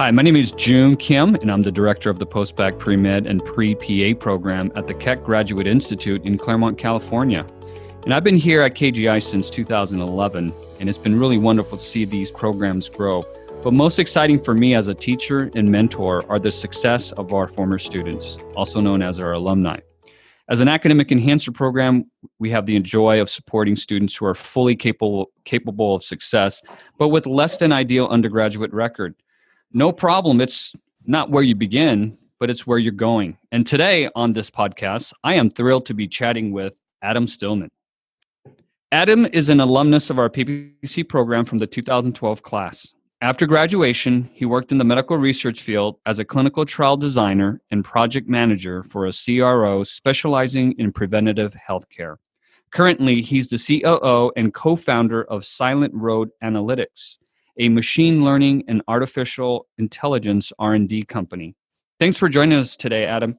Hi, my name is Joon Kim, and I'm the director of the Postbac Premed and Pre-PA program at the Keck Graduate Institute in Claremont, California. And I've been here at KGI since 2011, and it's been really wonderful to see these programs grow. But most exciting for me as a teacher and mentor are the success of our former students, also known as our alumni. As an academic enhancer program, we have the joy of supporting students who are fully capable of success, but with less than ideal undergraduate record. No problem. It's not where you begin, but it's where you're going. And today on this podcast, I am thrilled to be chatting with Adam Stillman. Adam is an alumnus of our PPC program from the 2012 class. After graduation, he worked in the medical research field as a clinical trial designer and project manager for a CRO specializing in preventative healthcare. Currently, he's the COO and co-founder of Silent Road Analytics, a machine learning and artificial intelligence R&D company. Thanks for joining us today, Adam.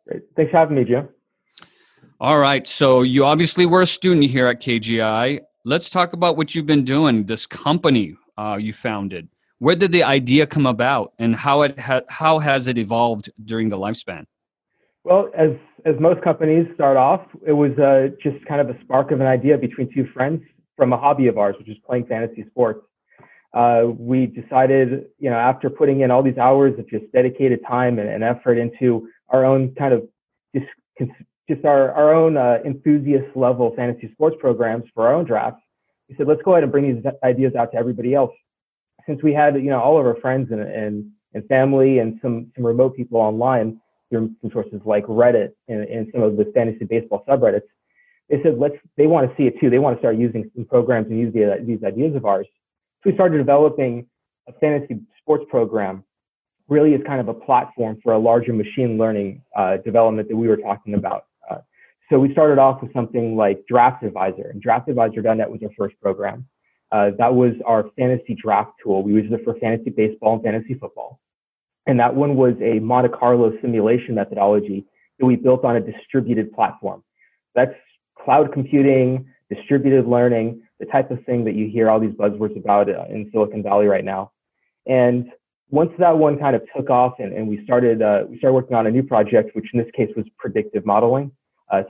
Great. Thanks for having me, Jim. All right. So you obviously were a student here at KGI. Let's talk about what you've been doing, this company you founded. Where did the idea come about, and how has it evolved during the lifespan? Well, as most companies start off, it was just kind of a spark of an idea between two friends from a hobby of ours, which is playing fantasy sports. We decided, after putting in all these hours of just dedicated time and effort into our own kind of just our own enthusiast level fantasy sports programs for our own drafts, we said, let's go ahead and bring these ideas out to everybody else. Since we had, all of our friends and family and some remote people online through some sources like Reddit and some of the fantasy baseball subreddits, they said, they want to see it too. They want to start using some programs and use these ideas of ours. So we started developing a fantasy sports program really as kind of a platform for a larger machine learning development that we were talking about. So we started off with something like Draft Advisor, and draftadvisor.net was our first program. That was our fantasy draft tool. We used it for fantasy baseball and fantasy football. And that one was a Monte Carlo simulation methodology that we built on a distributed platform. That's cloud computing, distributed learning, the type of thing that you hear all these buzzwords about in Silicon Valley right now. And once that one kind of took off and we started working on a new project, which in this case was predictive modeling,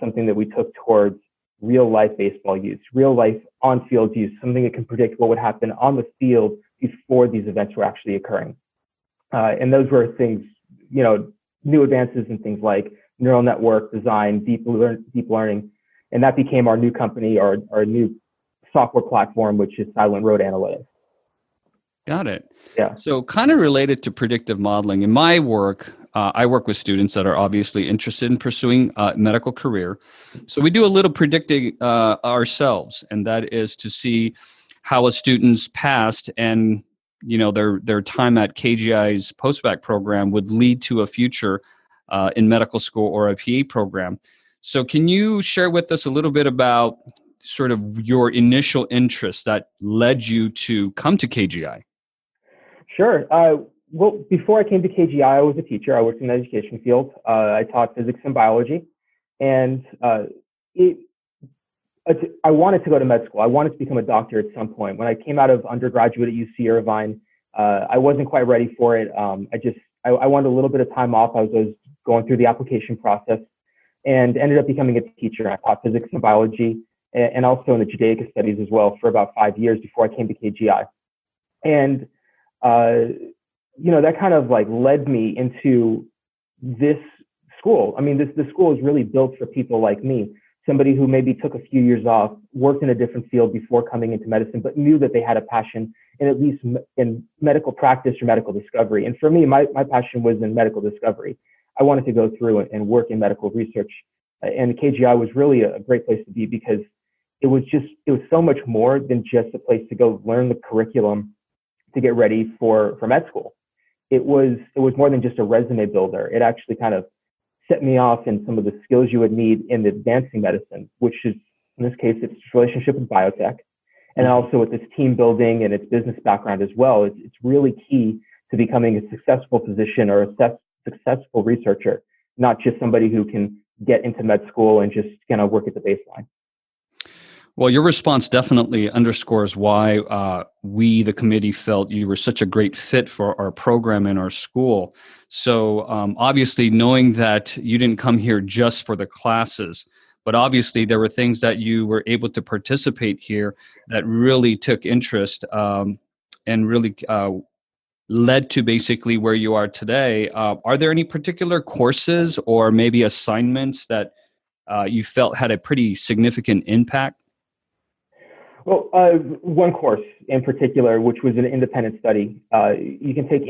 something that we took towards real life baseball use, real life on-field use, something that can predict what would happen on the field before these events were actually occurring. And those were things, new advances in things like neural network design, deep learning. And that became our new company, our new software platform, which is Silent Road Analytics. Got it. Yeah. So kind of related to predictive modeling, in my work, I work with students that are obviously interested in pursuing a medical career. So we do a little predicting ourselves, and that is to see how a student's past and their time at KGI's postbac program would lead to a future in medical school or a PA program. So can you share with us a little bit about sort of your initial interest that led you to come to KGI? Sure. Well, before I came to KGI, I was a teacher. I worked in the education field. I taught physics and biology, and I wanted to go to med school. I wanted to become a doctor at some point. When I came out of undergraduate at UC Irvine, I wasn't quite ready for it. I wanted a little bit of time off. I was going through the application process and ended up becoming a teacher. I taught physics and biology and also in the Judaica studies as well for about 5 years before I came to KGI. And that kind of like led me into this school. I mean, this school is really built for people like me, somebody who maybe took a few years off, worked in a different field before coming into medicine, but knew that they had a passion in at least in medical practice or medical discovery. And for me, my passion was in medical discovery. I wanted to go through and work in medical research. And KGI was really a great place to be because it was so much more than just a place to go learn the curriculum to get ready for med school. It was more than just a resume builder. It actually kind of set me off in some of the skills you would need in advancing medicine, which is, in this case, its relationship with biotech, and also with its team building and its business background as well. It's really key to becoming a successful physician or a successful researcher, not just somebody who can get into med school and just kind of work at the baseline. Well, your response definitely underscores why we, the committee, felt you were such a great fit for our program and our school. So obviously, knowing that you didn't come here just for the classes, but obviously there were things that you were able to participate here that really took interest and really led to basically where you are today. Are there any particular courses or maybe assignments that you felt had a pretty significant impact? Well, one course in particular, which was an independent study, you can take.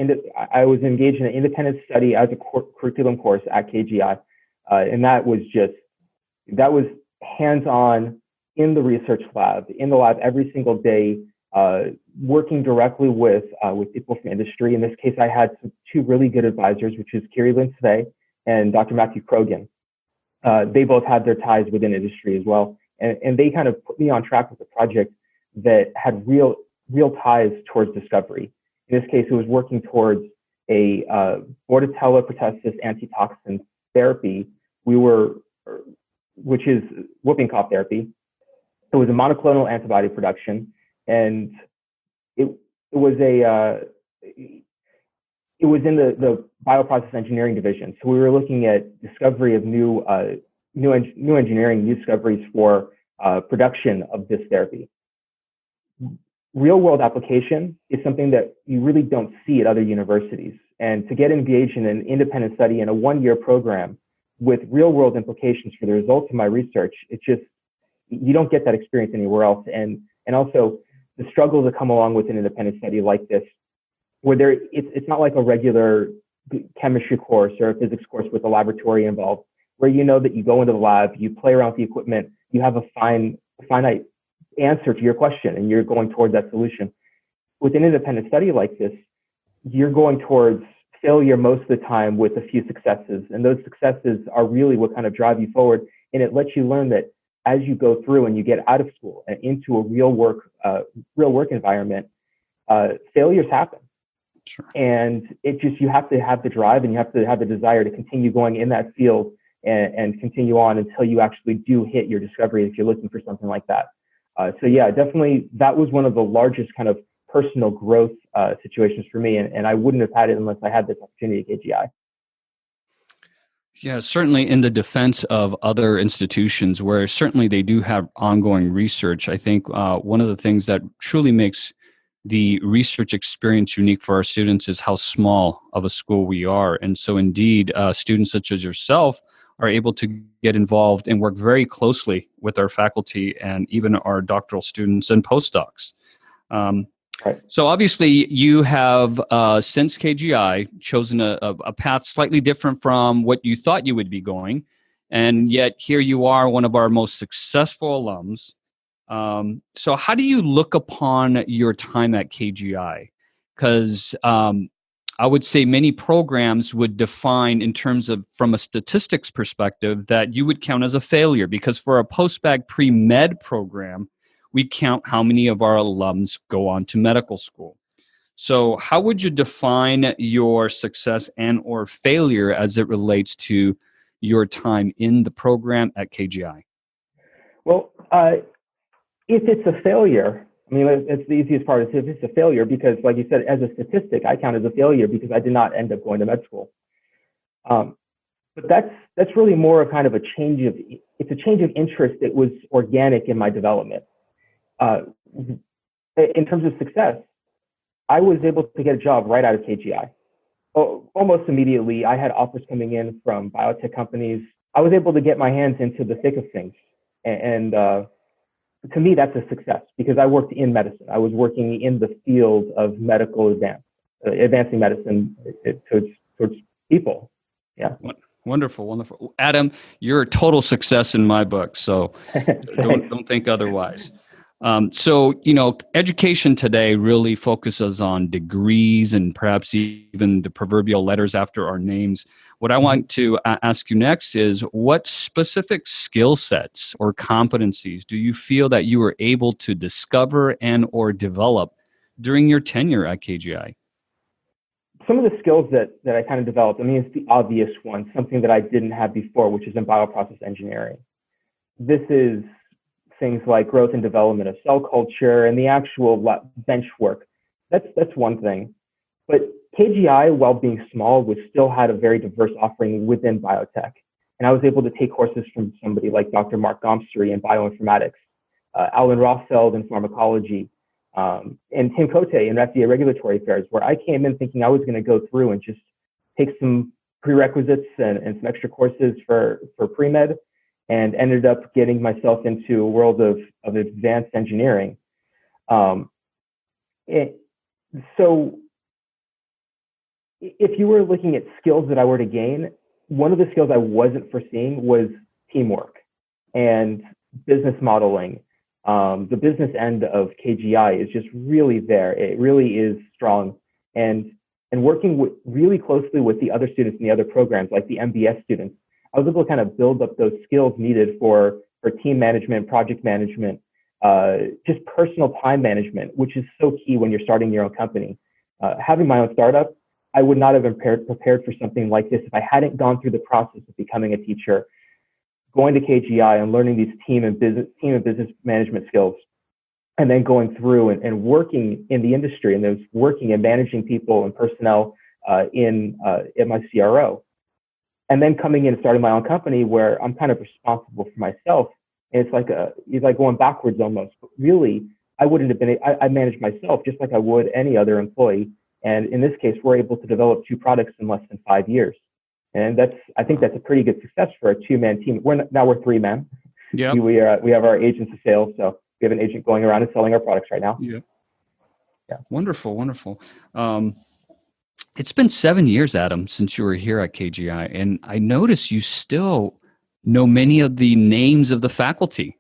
I was engaged in an independent study as a curriculum course at KGI, and that was hands-on in the research lab, in the lab every single day, working directly with people from industry. In this case, I had two really good advisors, which is Kiri Lynn Svei and Dr. Matthew Krogan. They both had their ties within industry as well. And they kind of put me on track with a project that had real ties towards discovery. In this case, it was working towards a Bordetella pertussis antitoxin therapy. Which is whooping cough therapy. It was a monoclonal antibody production, and it was in the bioprocess engineering division. So we were looking at discovery of new engineering, new discoveries for production of this therapy. Real world application is something that you really don't see at other universities. And to get engaged in an independent study in a 1-year program with real world implications for the results of my research, you don't get that experience anywhere else. And also the struggles that come along with an independent study like this, where it's not like a regular chemistry course or a physics course with a laboratory involved, where you know that you go into the lab, you play around with the equipment, you have a finite answer to your question, and you're going toward that solution. With an independent study like this, you're going towards failure most of the time with a few successes. And those successes are really what kind of drive you forward. And it lets you learn that as you go through and you get out of school and into a real work environment, failures happen. Sure. And you have to have the drive and you have to have the desire to continue going in that field and continue on until you actually do hit your discovery if you're looking for something like that. So yeah, definitely that was one of the largest kind of personal growth situations for me. And I wouldn't have had it unless I had this opportunity at KGI. Yeah, certainly in the defense of other institutions where certainly they do have ongoing research, I think one of the things that truly makes the research experience unique for our students is how small of a school we are. And so indeed, students such as yourself are able to get involved and work very closely with our faculty and even our doctoral students and postdocs. Right. So obviously you have, since KGI, chosen a path slightly different from what you thought you would be going. And yet here you are, one of our most successful alums. So how do you look upon your time at KGI? Because I would say many programs would define in terms of, from a statistics perspective, that you would count as a failure, because for a Postbac Premed program, we count how many of our alums go on to medical school. So how would you define your success and or failure as it relates to your time in the program at KGI? Well, if it's a failure, I mean, it's the easiest part is if it's a failure, because like you said, as a statistic, I count as a failure because I did not end up going to med school. But that's really more of kind of a change of interest that was organic in my development. In terms of success, I was able to get a job right out of KGI. Almost immediately, I had offers coming in from biotech companies. I was able to get my hands into the thick of things. And to me, that's a success because I worked in medicine. I was working in the field of medical advancing medicine towards people. Yeah. Wonderful, wonderful. Adam, you're a total success in my book, so don't think otherwise. So, education today really focuses on degrees and perhaps even the proverbial letters after our names. What I want to ask you next is, what specific skill sets or competencies do you feel that you were able to discover and or develop during your tenure at KGI? Some of the skills that I kind of developed, I mean, it's the obvious one, something that I didn't have before, which is in bioprocess engineering. This is things like growth and development of cell culture and the actual bench work. That's one thing. But KGI, while being small, still had a very diverse offering within biotech. And I was able to take courses from somebody like Dr. Mark Gomsary in bioinformatics, Alan Rothfeld in pharmacology, and Tim Cote in FDA regulatory affairs, where I came in thinking I was going to go through and just take some prerequisites and some extra courses for Premed, and ended up getting myself into a world of advanced engineering. So if you were looking at skills that I were to gain, one of the skills I wasn't foreseeing was teamwork and business modeling. The business end of KGI is just really there. It really is strong. And working really closely with the other students in the other programs, like the MBS students, I was able to kind of build up those skills needed for team management, project management, just personal time management, which is so key when you're starting your own company. Having my own startup, I would not have been prepared for something like this if I hadn't gone through the process of becoming a teacher, going to KGI and learning these team and business management skills, and then going through and working in the industry, and then working and managing people and personnel in my CRO, and then coming in and starting my own company where I'm kind of responsible for myself. And it's like going backwards almost. But really, I wouldn't have been. I manage myself just like I would any other employee. And in this case, we're able to develop 2 products in less than 5 years. And I think that's a pretty good success for a 2-man team. Now we're 3 men. Yeah. We have our agents of sales. So we have an agent going around and selling our products right now. Yeah. Wonderful. Wonderful. It's been 7 years, Adam, since you were here at KGI. And I notice you still know many of the names of the faculty.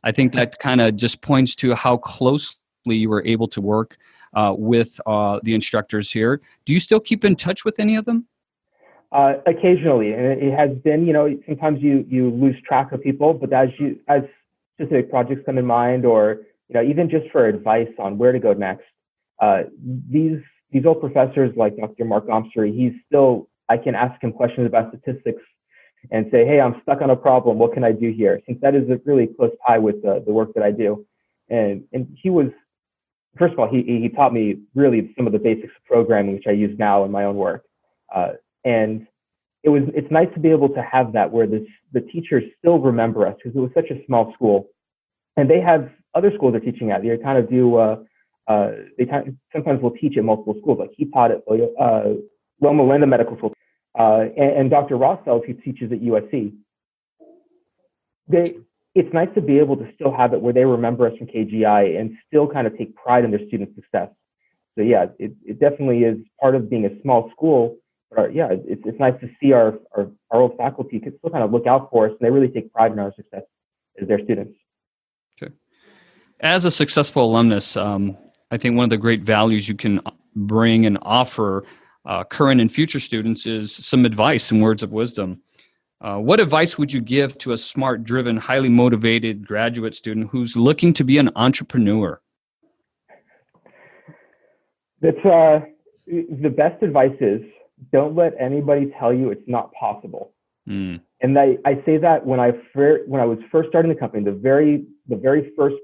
I think that kind of just points to how closely you were able to work with the instructors here. Do you still keep in touch with any of them? Occasionally, and it has been, sometimes you lose track of people, but as specific projects come in mind, or even just for advice on where to go next, these old professors like Dr. Mark Gomsary, I can ask him questions about statistics and say, hey, I'm stuck on a problem. What can I do here? Since that is a really close tie with the work that I do, and he was. First of all, he taught me really some of the basics of programming, which I use now in my own work. And it's nice to be able to have that where the teachers still remember us, because it was such a small school. And they have other schools they're teaching at. They kind of do, sometimes will teach at multiple schools. Like he taught at Loma Linda Medical School. And Dr. Rothfeld, who teaches at USC. It's nice to be able to still have it where they remember us from KGI and still kind of take pride in their student success. So yeah, it definitely is part of being a small school. But it's nice to see our old faculty can still kind of look out for us, and they really take pride in our success as their students. Okay. As a successful alumnus, I think one of the great values you can bring and offer current and future students is some advice and words of wisdom. What advice would you give to a smart, driven, highly motivated graduate student who's looking to be an entrepreneur? That's the best advice is don't let anybody tell you it's not possible. And I say that when I was first starting the company, the very first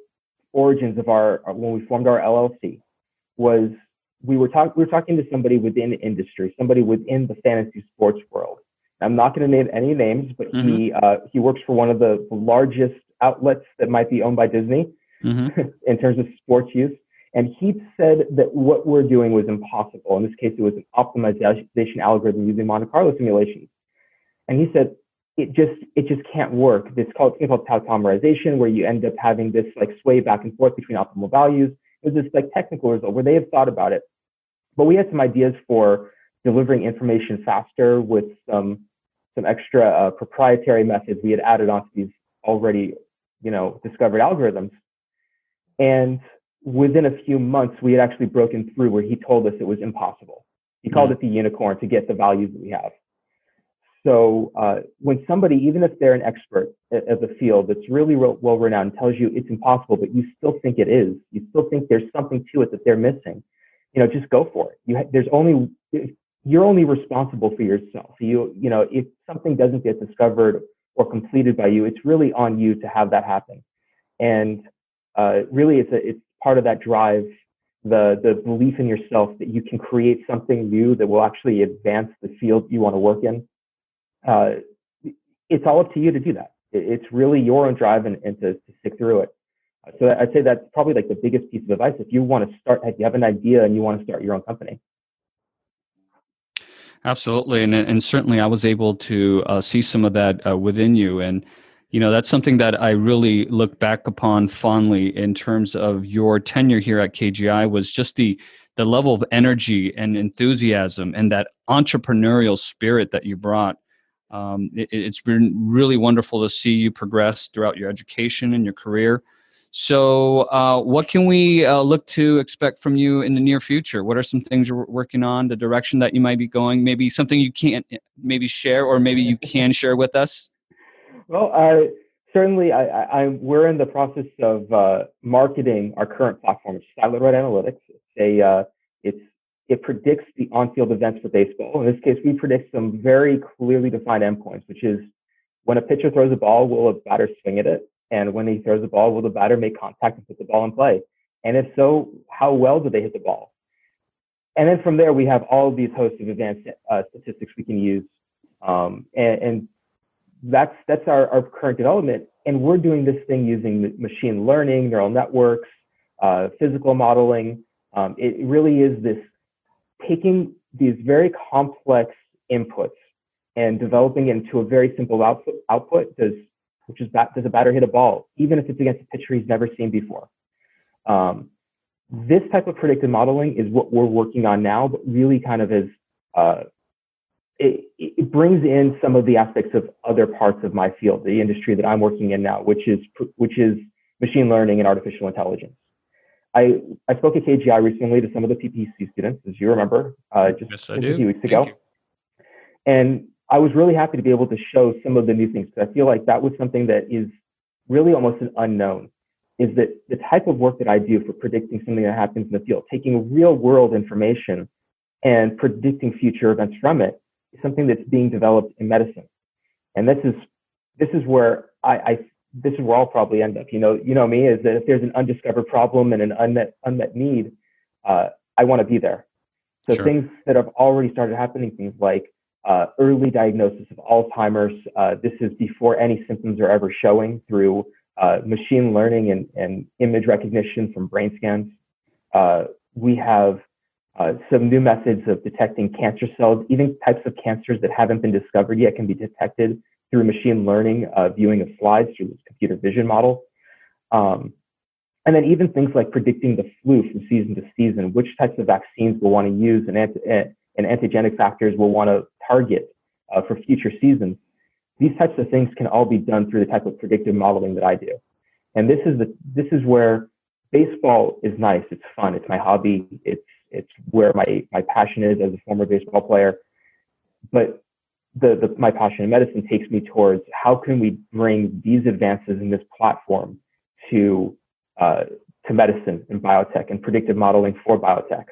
origins of when we formed our LLC was we were talking to somebody within the industry, somebody within the fantasy sports world. I'm not going to name any names, but he works for one of the largest outlets that might be owned by Disney in terms of sports use. And he said that what we're doing was impossible. In this case, it was an optimization algorithm using Monte Carlo simulations. And he said, it just can't work. It's called tautomerization, where you end up having this like sway back and forth between optimal values. It was this like technical result where they have thought about it. But we had some ideas for delivering information faster with some extra proprietary methods we had added onto these already, discovered algorithms. And within a few months, we had actually broken through where he told us it was impossible. He called it the unicorn to get the values that we have. So when somebody, even if they're an expert of the field that's really well-renowned, tells you it's impossible, but you still think it is, you still think there's something to it that they're missing, just go for it. You're only responsible for yourself. If something doesn't get discovered or completed by you, it's really on you to have that happen. And really, it's part of that drive, the belief in yourself that you can create something new that will actually advance the field you want to work in. It's all up to you to do that. It's really your own drive and to stick through it. So I'd say that's probably like the biggest piece of advice if you want to start, if you have an idea and you want to start your own company. Absolutely. And certainly I was able to see some of that within you. And, that's something that I really look back upon fondly in terms of your tenure here at KGI was just the level of energy and enthusiasm and that entrepreneurial spirit that you brought. It's been really wonderful to see you progress throughout your education and your career. So what can we look to expect from you in the near future? What are some things you're working on, the direction that you might be going, maybe something you can't maybe share or maybe you can share with us? Well, certainly we're in the process of marketing our current platform, which is Siloed Analytics. It predicts the on-field events for baseball. In this case, we predict some very clearly defined endpoints, which is when a pitcher throws a ball, will a batter swing at it? And when he throws the ball, will the batter make contact and put the ball in play? And if so, how well do they hit the ball? And then from there, we have all of these hosts of advanced statistics we can use. And that's our current development. And we're doing this thing using machine learning, neural networks, physical modeling. It really is this taking these very complex inputs and developing it into a very simple output. Does a batter hit a ball, even if it's against a pitcher he's never seen before? This type of predictive modeling is what we're working on now, but really kind of is, it brings in some of the aspects of other parts of my field, the industry that I'm working in now, which is machine learning and artificial intelligence. I spoke at KGI recently to some of the PPC students, as you remember, just a few weeks ago. And I was really happy to be able to show some of the new things, because I feel like that was something that is really almost an unknown, is that the type of work that I do for predicting something that happens in the field, taking real world information and predicting future events from it, is something that's being developed in medicine. And this is where this is where I'll probably end up. You know me, is that if there's an undiscovered problem and an unmet need, I want to be there. So sure. Things that have already started happening, things like early diagnosis of Alzheimer's. This is before any symptoms are ever showing, through machine learning and image recognition from brain scans. We have some new methods of detecting cancer cells, even types of cancers that haven't been discovered yet can be detected through machine learning, viewing of slides through this computer vision model. And then even things like predicting the flu from season to season, which types of vaccines we'll want to use and antigenic factors we'll want to target for future seasons. These types of things can all be done through the type of predictive modeling that I do. And this is where baseball is nice. It's fun. It's my hobby. It's where my passion is as a former baseball player. But my passion in medicine takes me towards how can we bring these advances in this platform to medicine and biotech and predictive modeling for biotech.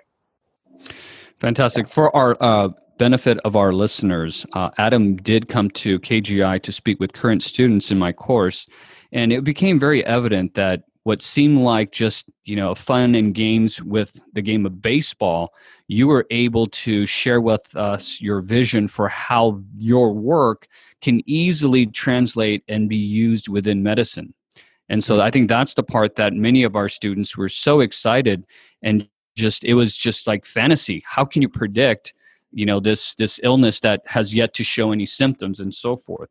Fantastic. For our benefit of our listeners, Adam did come to KGI to speak with current students in my course, and it became very evident that what seemed like just fun and games with the game of baseball, you were able to share with us your vision for how your work can easily translate and be used within medicine. And so I think that's the part that many of our students were so excited, and it was just like fantasy. How can you predict, this illness that has yet to show any symptoms and so forth?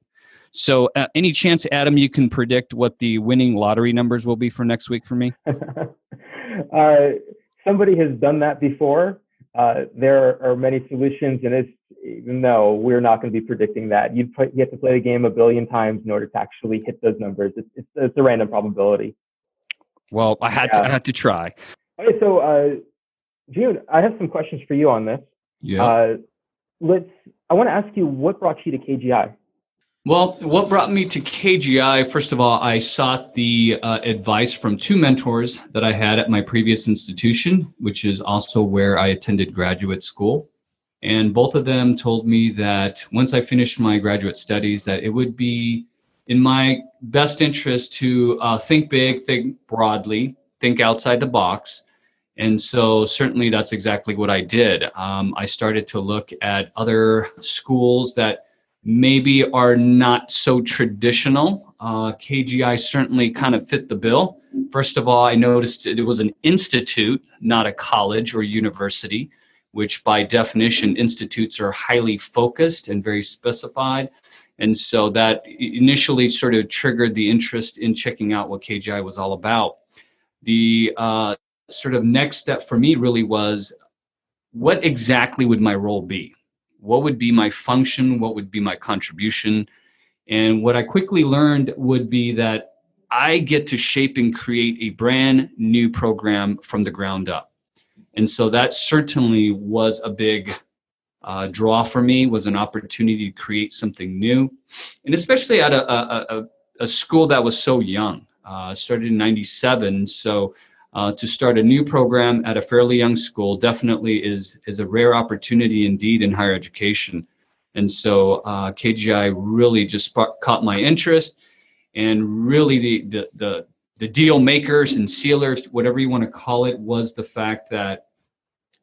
So any chance, Adam, you can predict what the winning lottery numbers will be for next week for me? Somebody has done that before. There are many solutions, and no, we're not going to be predicting that. You have to play the game 1 billion times in order to actually hit those numbers. It's a random probability. Well, I had to try. Okay, so Joon, I have some questions for you on this. Yeah. I want to ask you, what brought you to KGI? Well, what brought me to KGI, first of all, I sought the advice from 2 mentors that I had at my previous institution, which is also where I attended graduate school. And both of them told me that once I finished my graduate studies, that it would be in my best interest to think big, think broadly, think outside the box. And so certainly that's exactly what I did. I started to look at other schools that maybe are not so traditional. KGI certainly kind of fit the bill. First of all, I noticed it was an institute, not a college or university, which by definition, institutes are highly focused and very specified. And so that initially sort of triggered the interest in checking out what KGI was all about. The sort of next step for me really was, what exactly would my role be? What would be my function? What would be my contribution? And what I quickly learned would be that I get to shape and create a brand new program from the ground up. And so that certainly was a big draw for me, was an opportunity to create something new. And especially at a school that was so young. Started in 97. So to start a new program at a fairly young school definitely is a rare opportunity indeed in higher education. And so KGI really just caught my interest, and really the deal makers and sealers, whatever you want to call it, was the fact that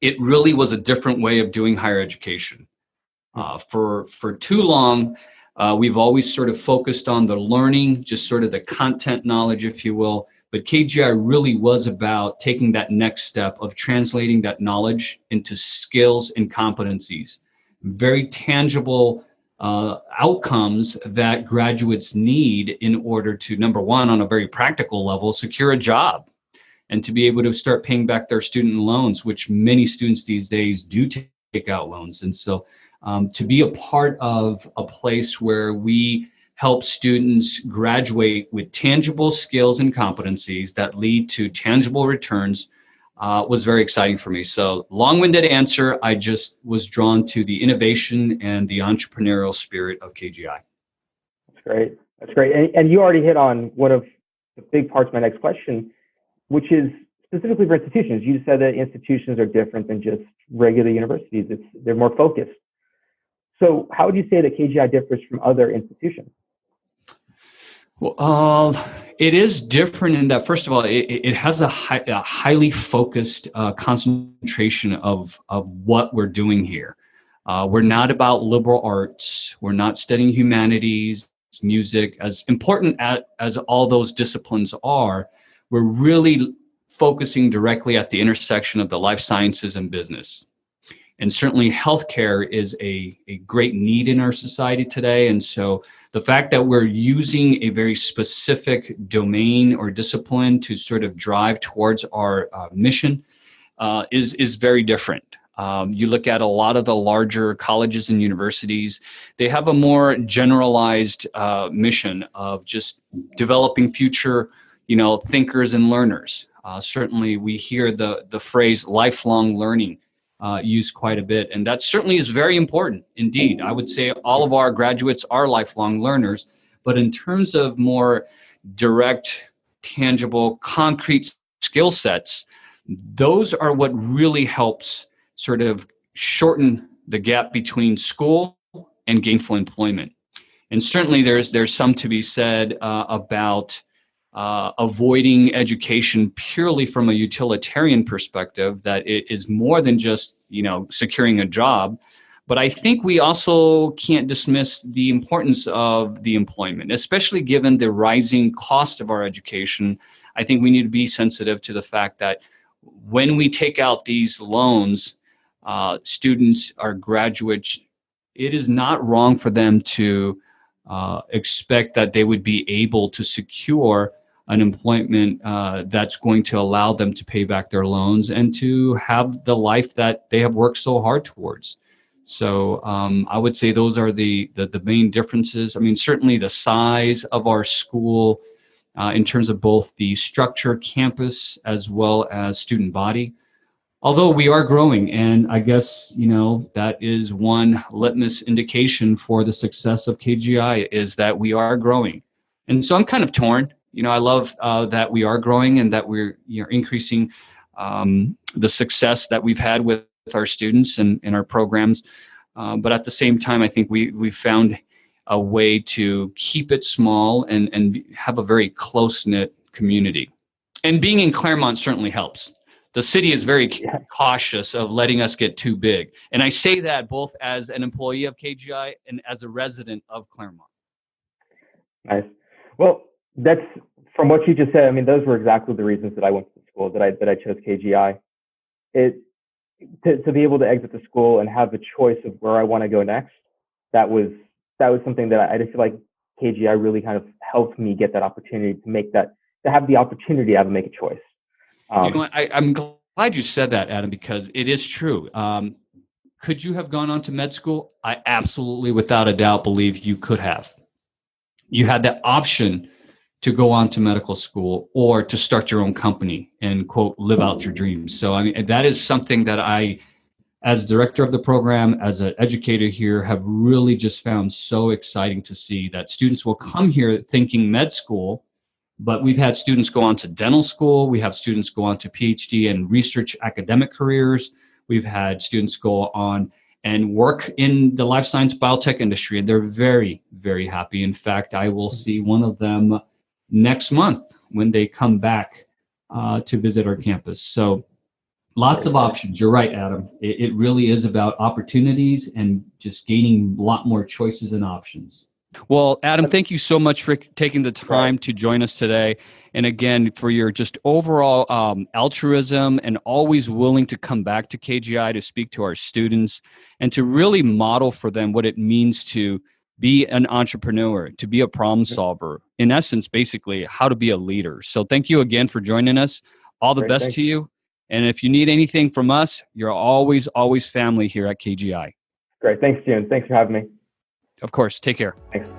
it really was a different way of doing higher education. For too long, we've always sort of focused on the learning, just sort of the content knowledge, if you will. But KGI really was about taking that next step of translating that knowledge into skills and competencies, very tangible outcomes that graduates need in order to, number one, on a very practical level, secure a job and to be able to start paying back their student loans, which many students these days do take out loans. And so to be a part of a place where we help students graduate with tangible skills and competencies that lead to tangible returns was very exciting for me. So long-winded answer, I just was drawn to the innovation and the entrepreneurial spirit of KGI. That's great. That's great. And you already hit on one of the big parts of my next question, which is specifically for institutions. You said that institutions are different than just regular universities. They're more focused. So how would you say that KGI differs from other institutions? Well, it is different in that, first of all, it has a highly focused concentration of what we're doing here. We're not about liberal arts. We're not studying humanities, music. As important as all those disciplines are, we're really focusing directly at the intersection of the life sciences and business. And certainly healthcare is a great need in our society today. And so the fact that we're using a very specific domain or discipline to sort of drive towards our mission is very different. You look at a lot of the larger colleges and universities, they have a more generalized mission of just developing future, thinkers and learners. Certainly we hear the phrase lifelong learning used quite a bit. And that certainly is very important indeed. I would say all of our graduates are lifelong learners, but in terms of more direct, tangible, concrete skill sets, those are what really helps sort of shorten the gap between school and gainful employment. And certainly there's some to be said about avoiding education purely from a utilitarian perspective, that it is more than just, securing a job. But I think we also can't dismiss the importance of the employment, especially given the rising cost of our education. I think we need to be sensitive to the fact that when we take out these loans, students are graduates, it is not wrong for them to expect that they would be able to secure an employment that's going to allow them to pay back their loans and to have the life that they have worked so hard towards. So I would say those are the main differences. I mean, certainly the size of our school in terms of both the structure, campus, as well as student body. Although we are growing, and I guess, that is one litmus indication for the success of KGI, is that we are growing. And so I'm kind of torn. I love that we are growing and that we're increasing the success that we've had with our students and our programs. But at the same time, I think we've found a way to keep it small and have a very close-knit community. And being in Claremont certainly helps. The city is very cautious of letting us get too big. And I say that both as an employee of KGI and as a resident of Claremont. Nice. Well, that's from what you just said. I mean, those were exactly the reasons that I went to the school, that I chose KGI. To be able to exit the school and have the choice of where I want to go next, that was something that I just feel like KGI really kind of helped me get that opportunity to have the opportunity to make a choice. I'm glad you said that, Adam, because it is true. Could you have gone on to med school? I absolutely, without a doubt, believe you could have. You had that option to go on to medical school or to start your own company and, quote, live out your dreams. So, I mean, that is something that I, as director of the program, as an educator here, have really just found so exciting to see that students will come here thinking med school. But we've had students go on to dental school. We have students go on to PhD and research academic careers. We've had students go on and work in the life science biotech industry, and they're very, very happy. In fact, I will see one of them next month when they come back to visit our campus. So lots of options. You're right, Adam. It really is about opportunities and just gaining a lot more choices and options. Well, Adam, thank you so much for taking the time to join us today. And again, for your just overall altruism and always willing to come back to KGI to speak to our students and to really model for them what it means to be an entrepreneur, to be a problem solver. In essence, basically, how to be a leader. So thank you again for joining us. All the best to you. And if you need anything from us, you're always family here at KGI. Great. Thanks, Joon. Thanks for having me. Of course. Take care. Thanks.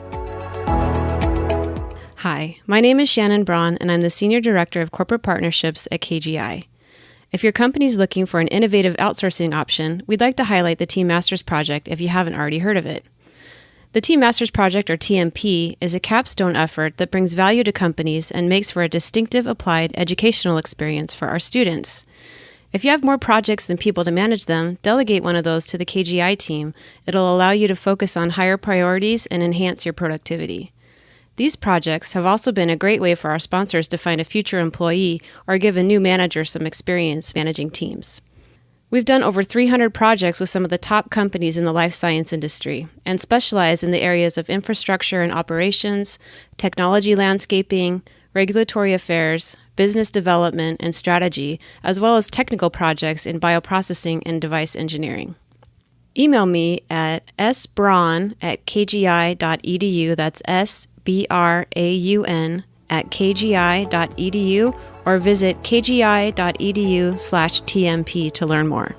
Hi, my name is Shannon Braun, and I'm the Senior Director of Corporate Partnerships at KGI. If your company is looking for an innovative outsourcing option, we'd like to highlight the Team Masters Project if you haven't already heard of it. The Team Masters Project, or TMP, is a capstone effort that brings value to companies and makes for a distinctive applied educational experience for our students. If you have more projects than people to manage them, delegate one of those to the KGI team. It'll allow you to focus on higher priorities and enhance your productivity. These projects have also been a great way for our sponsors to find a future employee or give a new manager some experience managing teams. We've done over 300 projects with some of the top companies in the life science industry and specialize in the areas of infrastructure and operations, technology landscaping, regulatory affairs, business development and strategy, as well as technical projects in bioprocessing and device engineering. Email me at sbraun@kgi.edu, that's SBRAUN @kgi.edu, or visit kgi.edu/TMP to learn more.